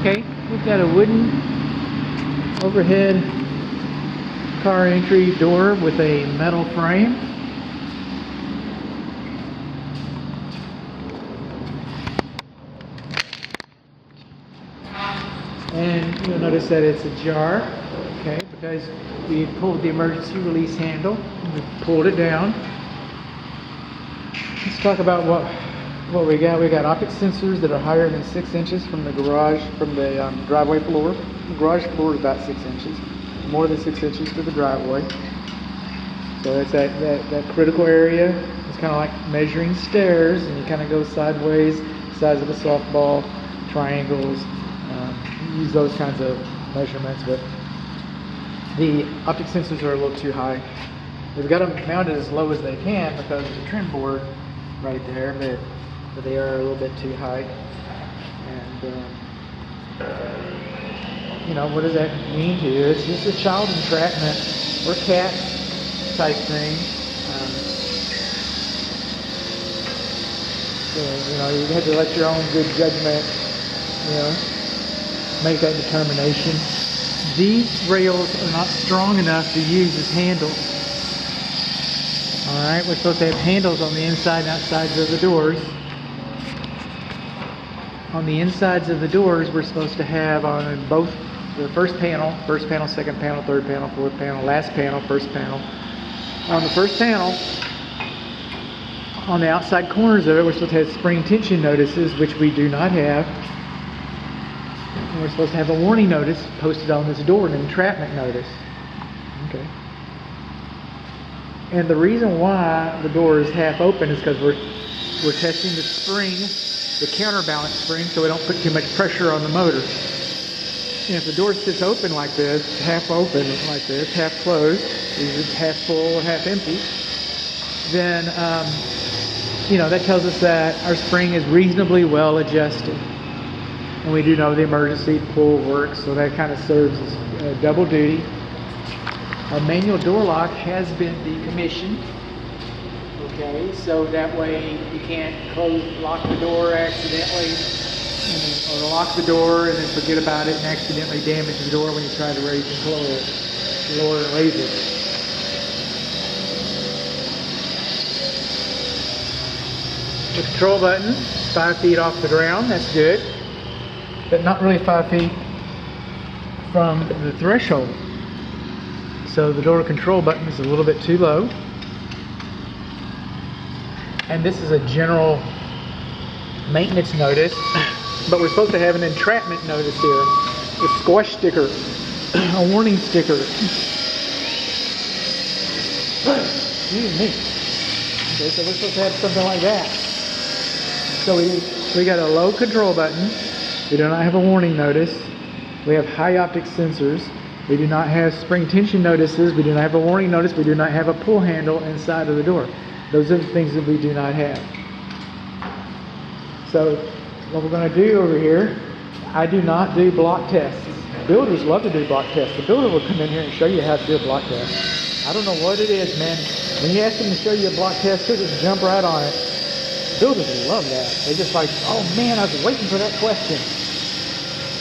Okay, we've got a wooden overhead car entry door with a metal frame. And you'll notice that it's ajar, okay, because we pulled the emergency release handle, and we pulled it down. Let's talk about what we got. We got optic sensors that are higher than 6 inches from the garage, from the driveway floor. The garage floor is about 6 inches, more than 6 inches to the driveway. So that's that critical area. It's kind of like measuring stairs, and you kind of go sideways, size of a softball, triangles. Use those kinds of measurements, but the optic sensors are a little too high. We've got them mounted as low as they can because there's a trim board right there, but they are a little bit too high. And you know, what does that mean to you? It's just a child entrapment or cat type thing. So, you know, you have to let your own good judgment, you know, make that determination. These rails are not strong enough to use as handles. Alright, we're supposed to have handles on the inside and outsides of the doors. On the insides of the doors, we're supposed to have on both the first panel, second panel, third panel, fourth panel, last panel, first panel. On the first panel, on the outside corners of it, we're supposed to have spring tension notices, which we do not have. And we're supposed to have a warning notice posted on this door, an entrapment notice. Okay. And the reason why the door is half open is because we're testing the spring, the counterbalance spring, so we don't put too much pressure on the motor. And if the door sits open like this, half open like this, half closed, either half full or half empty, then you know, that tells us that our spring is reasonably well adjusted. And we do know the emergency pull works, so that kind of serves as double duty. Our manual door lock has been decommissioned. Okay, so that way you can't lock the door accidentally, or lock the door and then forget about it and accidentally damage the door when you try to raise and lower and raise it. The control button, 5 feet off the ground, that's good. But not really 5 feet from the threshold. So the door control button is a little bit too low. And this is a general maintenance notice, but we're supposed to have an entrapment notice here. A squash sticker, a warning sticker. Excuse me. Okay, so we're supposed to have something like that. So we got a low control button. We do not have a warning notice. We have high optic sensors. We do not have spring tension notices. We do not have a warning notice. We do not have a pull handle inside of the door. Those are the things that we do not have. So what we're going to do over here, I do not do block tests. Builders love to do block tests. The builder will come in here and show you how to do a block test. I don't know what it is, man. When you ask them to show you a block test, they'll just jump right on it. Builders love that. They're just like, oh man, I was waiting for that question.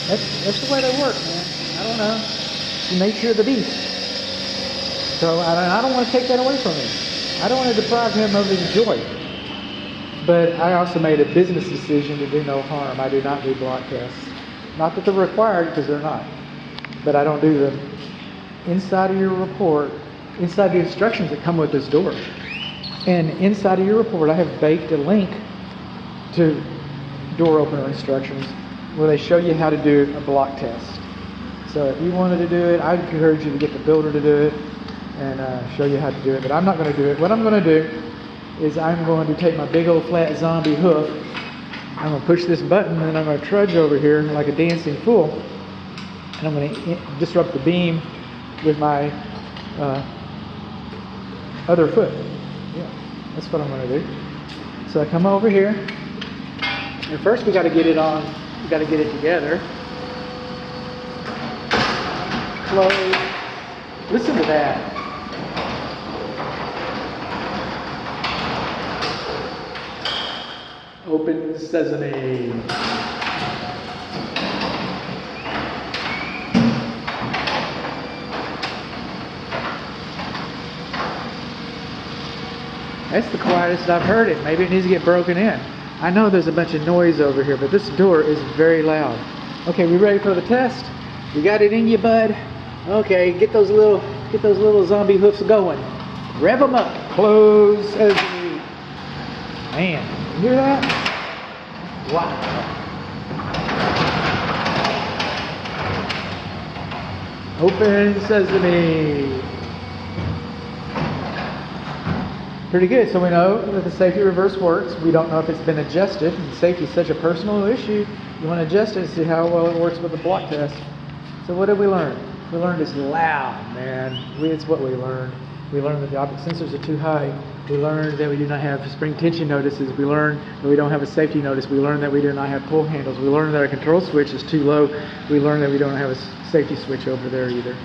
That's the way they work, man. I don't know. It's the nature of the beast. So I don't want to take that away from him. I don't want to deprive him of his joy. But I also made a business decision to do no harm. I do not do block tests. Not that they're required, because they're not. But I don't do them. Inside of your report, inside the instructions that come with this door, and inside of your report, I have baked a link to door opener instructions where they show you how to do a block test. So if you wanted to do it, I'd encourage you to get the builder to do it and show you how to do it. But I'm not going to do it. What I'm going to do is I'm going to take my big old flat zombie hoof. I'm going to push this button and I'm going to trudge over here like a dancing fool. And I'm going to disrupt the beam with my other foot. Yeah, that's what I'm going to do. So I come over here. And first we got to get it on. We got to get it together. Close. Listen to that. Open sesame. That's the quietest I've heard it. Maybe it needs to get broken in. I know there's a bunch of noise over here, but this door is very loud. Okay, we ready for the test? You got it in you, bud? Okay, get those little zombie hoofs going. Rev them up. Close as we. Man, you hear that? Wow. Open sesame. Pretty good. So we know that the safety reverse works. We don't know if it's been adjusted. And safety is such a personal issue. You want to adjust it and see how well it works with the block test. So what did we learn? We learned it's loud, man. It's what we learned. We learned that the object sensors are too high. We learned that we do not have spring tension notices. We learned that we don't have a safety notice. We learned that we do not have pull handles. We learned that our control switch is too low. We learned that we don't have a safety switch over there either.